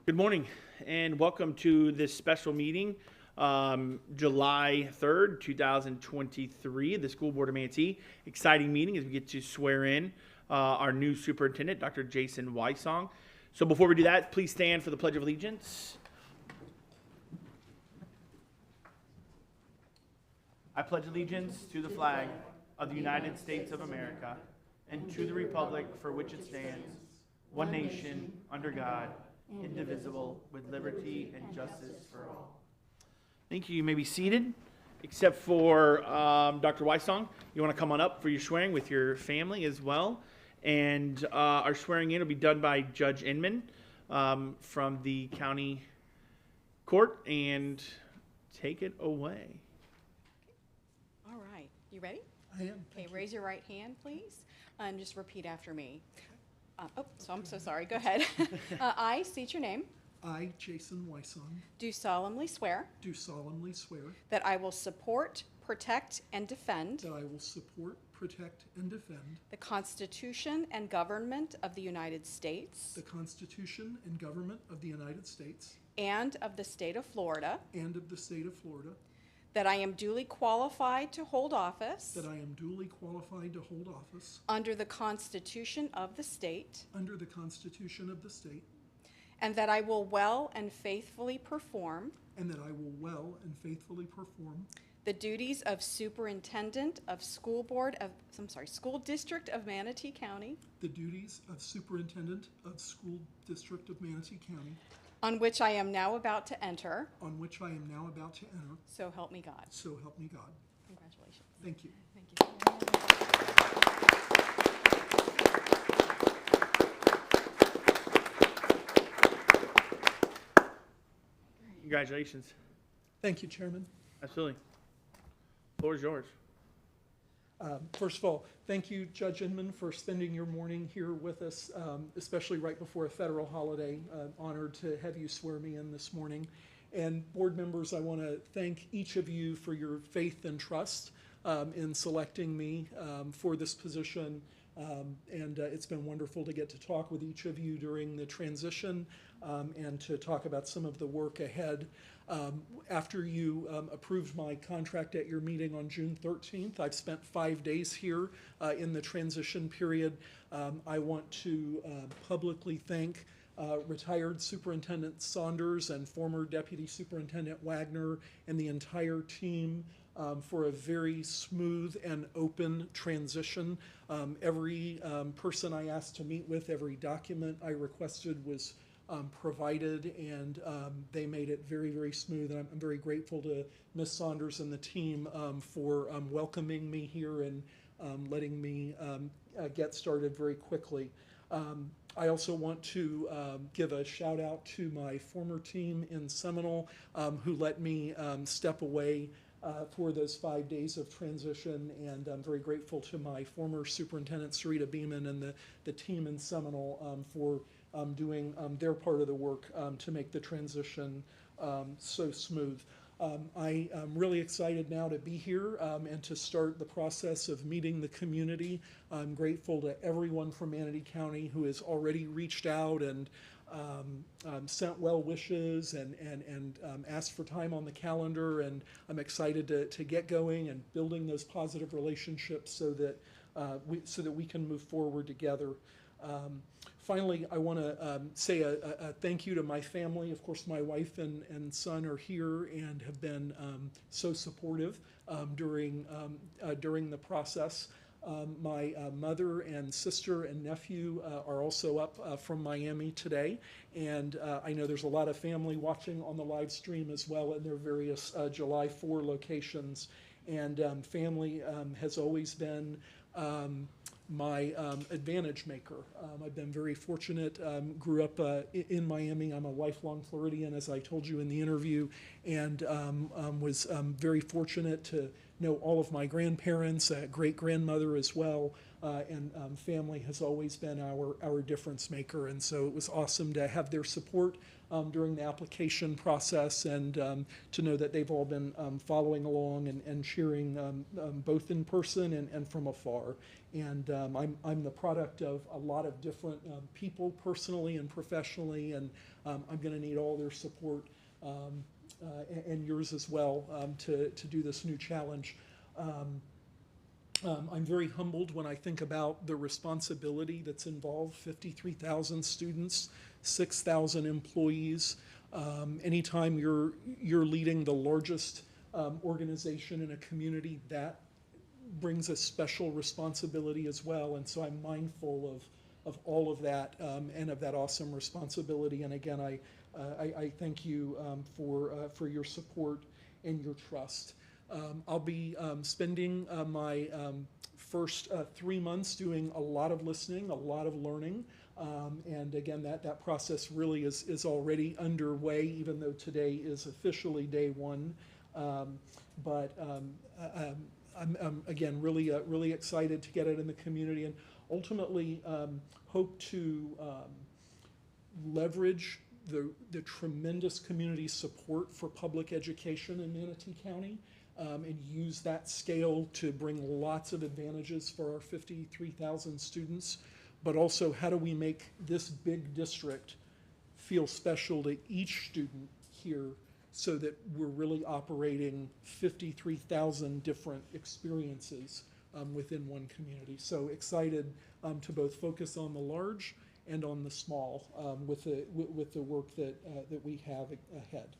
Good morning and welcome to this special meeting, July 3rd, 2023, the School Board of Manatee. Exciting meeting as we get to swear in our new superintendent, Dr. Jason Wysong. So before we do that, please stand for the Pledge of Allegiance. I pledge allegiance to the flag of the United States of America and to the republic for which it stands, one nation, under God, indivisible, with liberty and justice for all. Thank you. You may be seated, except for Dr. Wysong. You want to come on up for your swearing with your family as well. And our swearing in will be done by Judge Inman from the county court. And take it away. All right. You ready? I am. Okay, raise your right hand, please, and just repeat after me. I'm so sorry. Go ahead. I state your name. I, Jason Wysong, Do solemnly swear do solemnly swear that I will support, protect, and defend that I will support, protect, and defend the Constitution and government of the United States the Constitution and government of the United States and of the state of Florida, and of the state of Florida, that I am duly qualified to hold office that I am duly qualified to hold office under the Constitution of the state, under the Constitution of the state, and that I will well and faithfully perform and that I will well and faithfully perform the duties of Superintendent of School District of Manatee County, the duties of Superintendent of School District of Manatee County, on which I am now about to enter. on which I am now about to enter. So help me God. So help me God. Congratulations. Thank you. Thank you. Congratulations. Thank you, Chairman. Absolutely. The floor is yours. First of all, thank you, Judge Inman, for spending your morning here with us, especially right before a federal holiday. Honored to have you swear me in this morning. And board members, I want to thank each of you for your faith and trust in selecting me for this position. It's been wonderful to get to talk with each of you during the transition and to talk about some of the work ahead. After you approved my contract at your meeting on June 13th, I've spent 5 days here in the transition period. I want to publicly thank retired Superintendent Saunders and former Deputy Superintendent Wagner and the entire team for a very smooth and open transition. Every person I asked to meet with, every document I requested was provided, and they made it very, very smooth. And I'm very grateful to Ms. Saunders and the team for welcoming me here and letting me get started very quickly. I also want to give a shout out to my former team in Seminole who let me step away for those 5 days of transition, and I'm very grateful to my former superintendent, Sarita Beeman, and the team in Seminole for doing their part of the work to make the transition so smooth. I am really excited now to be here and to start the process of meeting the community. I'm grateful to everyone from Manatee County who has already reached out and sent well wishes and asked for time on the calendar, and I'm excited to get going and building those positive relationships so that we can move forward together. Finally, I want to say a thank you to my family. Of course, my wife and son are here and have been so supportive during the process. My mother and sister and nephew are also up from Miami today, and I know there's a lot of family watching on the live stream as well in their various July 4 locations. And family has always been my advantage maker. I've been very fortunate, grew up in Miami. I'm a lifelong Floridian, as I told you in the interview, and was very fortunate to know all of my grandparents, great-grandmother as well, and family has always been our difference maker. And so it was awesome to have their support during the application process, and to know that they've all been following along and cheering both in person and from afar. And I'm the product of a lot of different people personally and professionally, and I'm going to need all their support and yours as well to do this new challenge. I'm very humbled when I think about the responsibility that's involved. 53,000 students, 6,000 employees. Anytime you're leading the largest organization in a community, that brings a special responsibility as well. And so I'm mindful of all of that and of that awesome responsibility. And again, I thank you for your support and your trust. I'll be spending my first 3 months doing a lot of listening, a lot of learning. And again, that process really is already underway, even though today is officially day one. I'm again really excited to get it in the community, and ultimately hope to leverage the tremendous community support for public education in Manatee County, and use that scale to bring lots of advantages for our 53,000 students. But also, how do we make this big district feel special to each student here, so that we're really operating 53,000 different experiences within one community. So excited to both focus on the large and on the small with the work that we have ahead.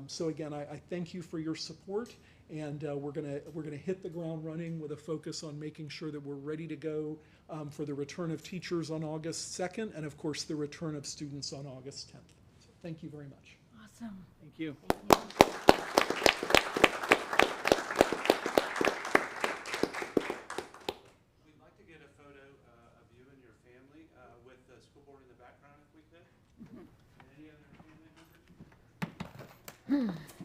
So again, I thank you for your support, and we're gonna hit the ground running with a focus on making sure that we're ready to go for the return of teachers on August 2nd, and of course the return of students on August 10th. So thank you very much. Awesome. Thank you. We'd like to get a photo of you and your family with the school board in the background if we could. And any other family members?